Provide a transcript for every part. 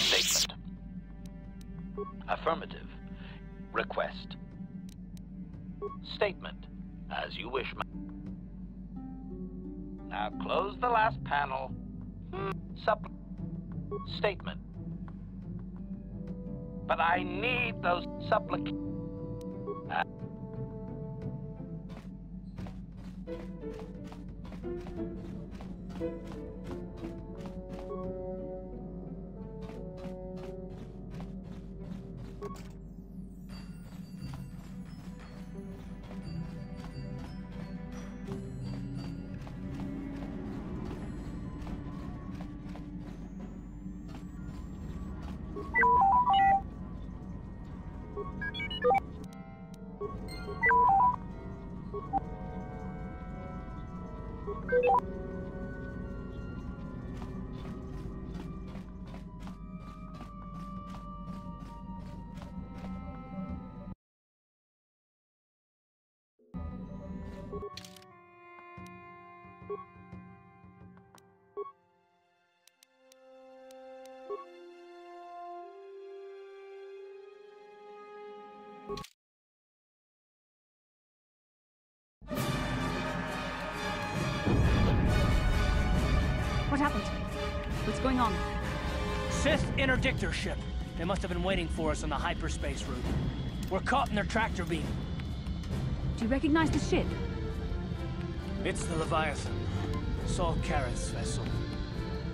Statement. Affirmative. Request. Statement. As you wish, Now close the last panel. Statement. But I need those What happened? What's going on? Sith interdictor ship. They must have been waiting for us on the hyperspace route. We're caught in their tractor beam. Do you recognize the ship? It's the Leviathan. Saul Kareth's vessel.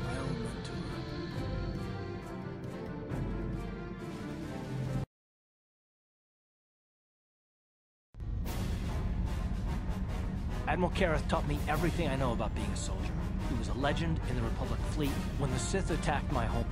My old mentor. Admiral Kareth taught me everything I know about being a soldier. He was a legend in the Republic fleet when the Sith attacked my home.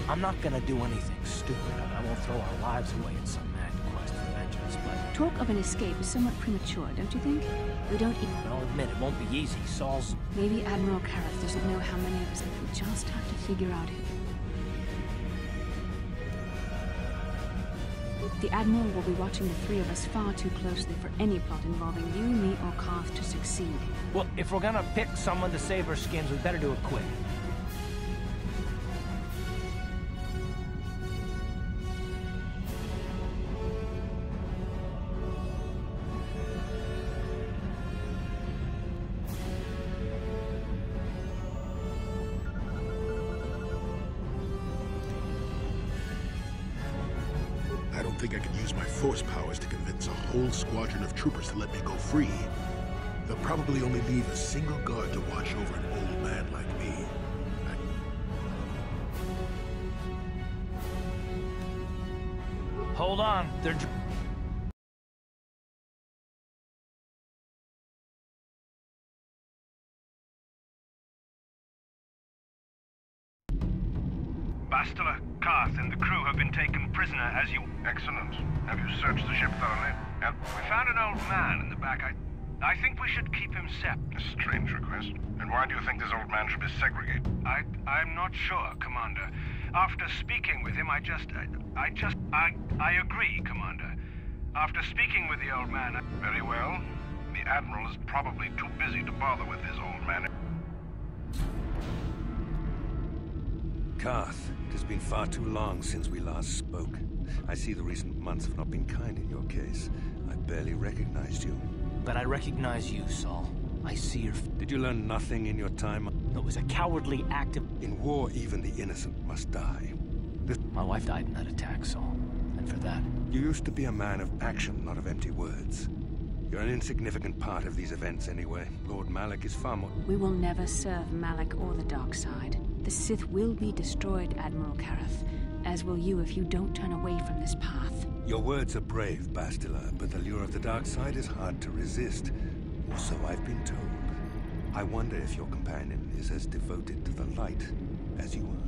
I'm not gonna do anything stupid. I won't throw our lives away in some mad quest for vengeance, but... Talk of an escape is somewhat premature, don't you think? We don't even... I'll admit, it won't be easy. Saul's... Maybe Admiral Kareth doesn't know how many of us... We just have to figure out who. The Admiral will be watching the three of us far too closely for any plot involving you, me, or Koth to succeed. Well, if we're gonna pick someone to save our skins, we better do it quick. I don't think I can use my force powers to convince a whole squadron of troopers to let me go free. They'll probably only leave a single guard to watch over an old man like me. Hold on, they're... Bastila, Koth, and the crew have been taken prisoner as you... Excellent. Have you searched the ship thoroughly? Yep. We found an old man in the back. I think we should keep him separate. A strange request. And why do you think this old man should be segregated? I'm not sure, Commander. After speaking with him, I agree, Commander. After speaking with the old man... Very well. The Admiral is probably too busy to bother with this old man. Koth, it has been far too long since we last spoke. I see the recent months have not been kind in your case. I barely recognized you. But I recognize you, Saul. I see your... Did you learn nothing in your time? It was a cowardly act of... In war, even the innocent must die. My wife died in that attack, Saul. And for that... You used to be a man of action, not of empty words. You're an insignificant part of these events anyway. Lord Malak is far more... We will never serve Malak or the dark side. The Sith will be destroyed, Admiral Kareth, as will you if you don't turn away from this path. Your words are brave, Bastila, but the lure of the dark side is hard to resist. Or so I've been told. I wonder if your companion is as devoted to the light as you are.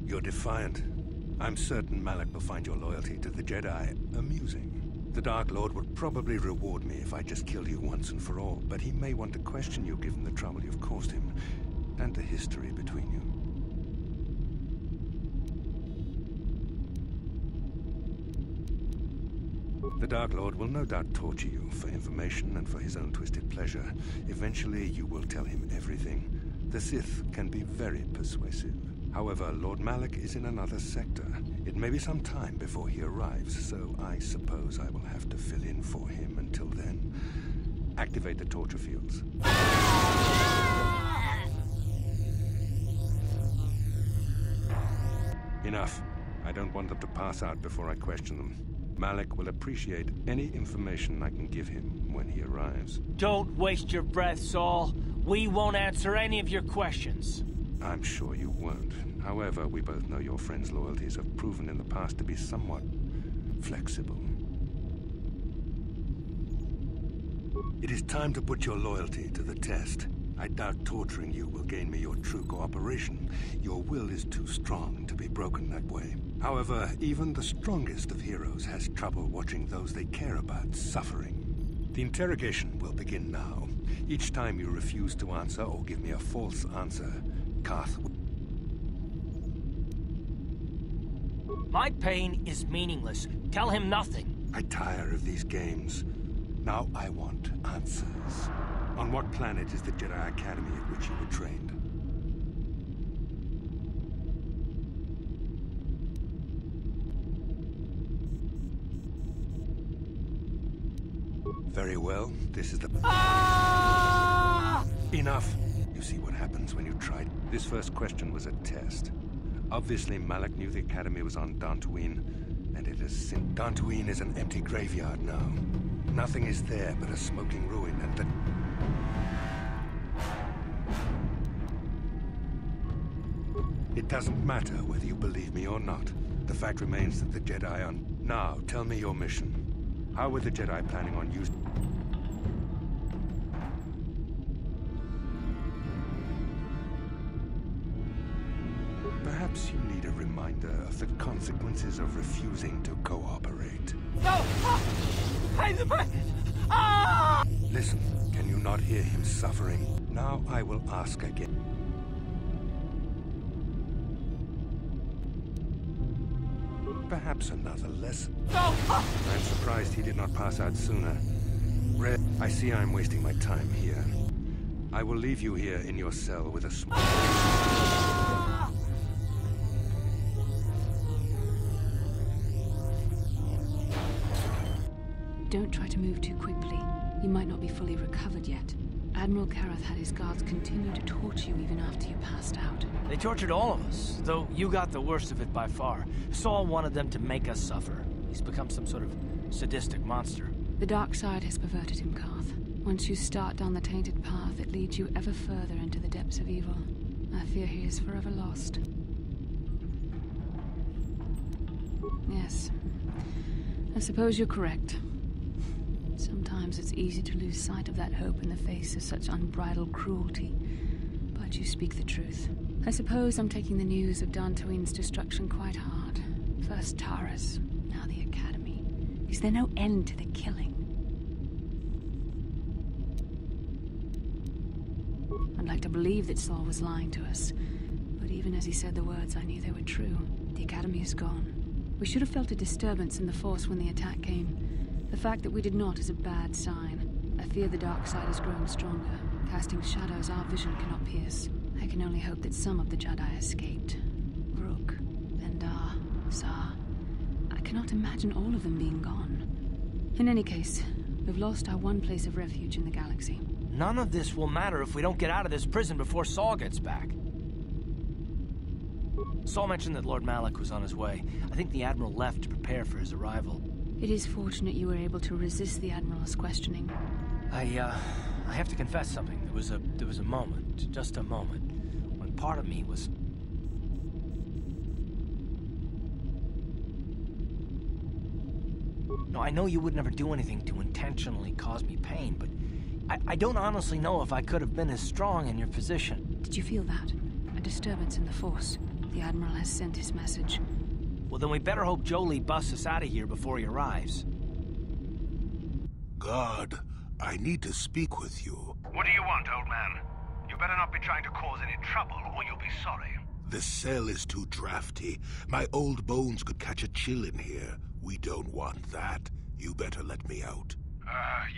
You're defiant. I'm certain Malak will find your loyalty to the Jedi amusing. The Dark Lord would probably reward me if I just killed you once and for all, but he may want to question you given the trouble you've caused him, and the history between you. The Dark Lord will no doubt torture you for information and for his own twisted pleasure. Eventually, you will tell him everything. The Sith can be very persuasive. However, Lord Malak is in another sector. It may be some time before he arrives, so I suppose I will have to fill in for him until then. Activate the torture fields. Enough. I don't want them to pass out before I question them. Malak will appreciate any information I can give him when he arrives. Don't waste your breath, Saul. We won't answer any of your questions. I'm sure you won't. However, we both know your friend's loyalties have proven in the past to be somewhat flexible. It is time to put your loyalty to the test. I doubt torturing you will gain me your true cooperation. Your will is too strong to be broken that way. However, even the strongest of heroes has trouble watching those they care about suffering. The interrogation will begin now. Each time you refuse to answer or give me a false answer, Koth... My pain is meaningless. Tell him nothing. I tire of these games. Now I want answers. On what planet is the Jedi Academy at which you were trained? Very well. This is the... Ah! Enough! You see what happens when you try... This first question was a test. Obviously, Malak knew the Academy was on Dantooine, and it has since... Dantooine is an empty graveyard now. Nothing is there but a smoking ruin, and the... It doesn't matter whether you believe me or not. The fact remains that the Jedi are... Now, tell me your mission. How were the Jedi planning on using... Perhaps you need a reminder of the consequences of refusing to cooperate. No! Ah! Listen, can you not hear him suffering? Now I will ask again. Perhaps another lesson. I'm surprised he did not pass out sooner. Red, I see I'm wasting my time here. I will leave you here in your cell with a small... Don't try to move too quickly. You might not be fully recovered yet. Admiral Kareth had his guards continue to torture you even after you passed out. They tortured all of us, though you got the worst of it by far. Saul wanted them to make us suffer. He's become some sort of sadistic monster. The dark side has perverted him, Karth. Once you start down the tainted path, it leads you ever further into the depths of evil. I fear he is forever lost. Yes. I suppose you're correct. Sometimes it's easy to lose sight of that hope in the face of such unbridled cruelty. But you speak the truth. I suppose I'm taking the news of Dantooine's destruction quite hard. First Taras, now the Academy. Is there no end to the killing? I'd like to believe that Saul was lying to us. But even as he said the words, I knew they were true. The Academy is gone. We should have felt a disturbance in the Force when the attack came. The fact that we did not is a bad sign. I fear the dark side is growing stronger, casting shadows our vision cannot pierce. I can only hope that some of the Jedi escaped. Rook, Bendar, Zar. I cannot imagine all of them being gone. In any case, we've lost our one place of refuge in the galaxy. None of this will matter if we don't get out of this prison before Saul gets back. Saul mentioned that Lord Malak was on his way. I think the Admiral left to prepare for his arrival. It is fortunate you were able to resist the Admiral's questioning. I have to confess something. There was a moment, just a moment, when part of me was... No, I know you would never do anything to intentionally cause me pain, but I don't honestly know if I could have been as strong in your position. Did you feel that? A disturbance in the Force. The Admiral has sent his message. Well, then we better hope Jolie busts us out of here before he arrives. Guard, I need to speak with you. What do you want, old man? You better not be trying to cause any trouble, or you'll be sorry. The cell is too drafty. My old bones could catch a chill in here. We don't want that. You better let me out.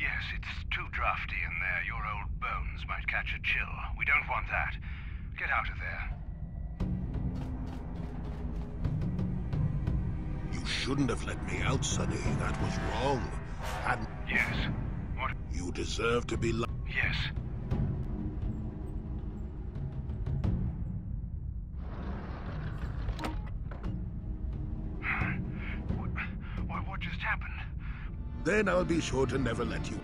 Yes, it's too drafty in there. Your old bones might catch a chill. We don't want that. Get out of there. You shouldn't have let me out, Sonny. That was wrong. And Yes. What? you deserve to be Yes. What just happened? Then I'll be sure to never let you.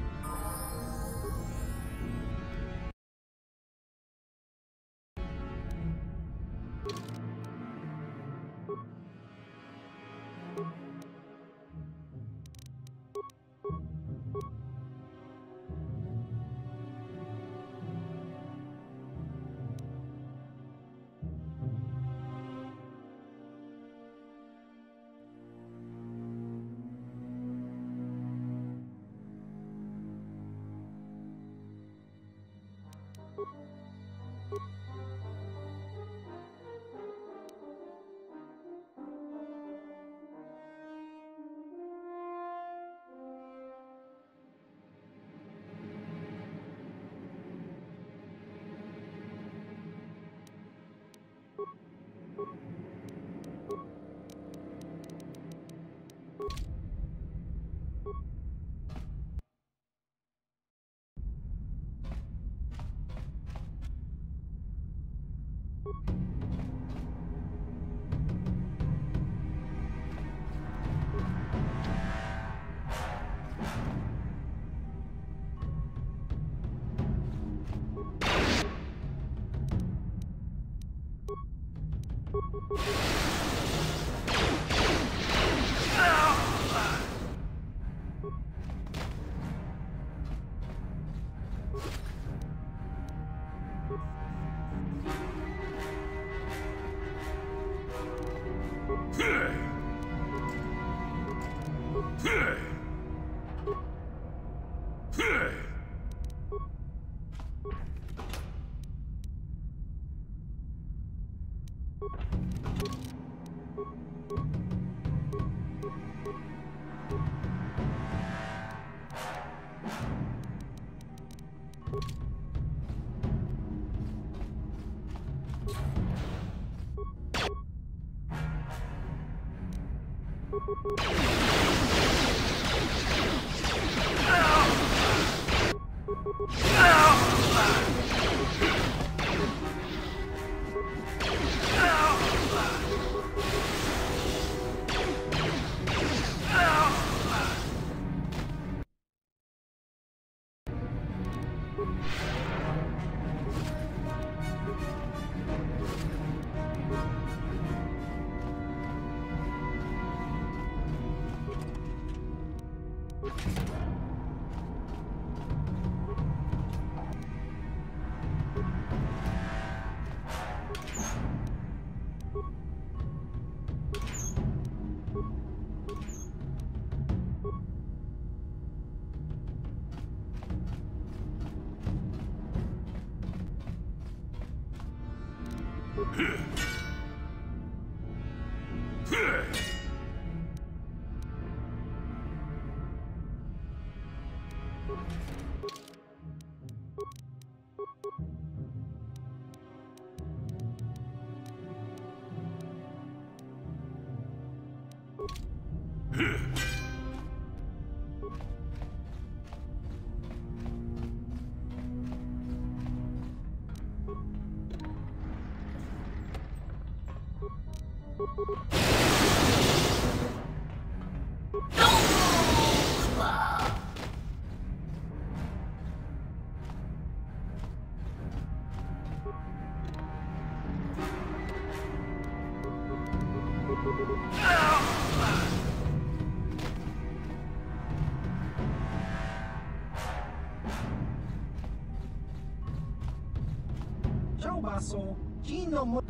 Ciao baso, Gino mo...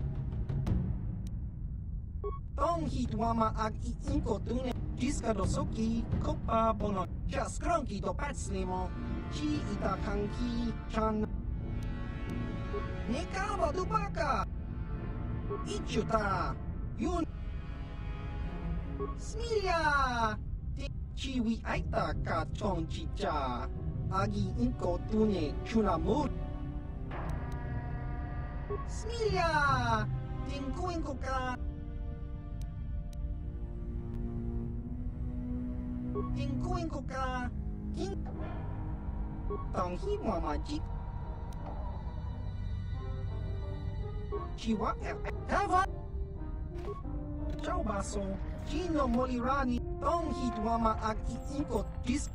Tong hitwama ag iinko tune, Jiska dosoki, kopa bono, Jas kronki do patslimo, Chi itakanki, chan... Nekawa dubaka! Ichuta, yun... Smilia! Chiwi aita ka chong chicha, agi inko tune, chunamut. Smilia! Tingkuin ko ka! Tingkuin ko ka! Tanghi mo majik! Chiwa Eva! Ciao baso! Gino molirani! Tanghi tuama ag iikot dis...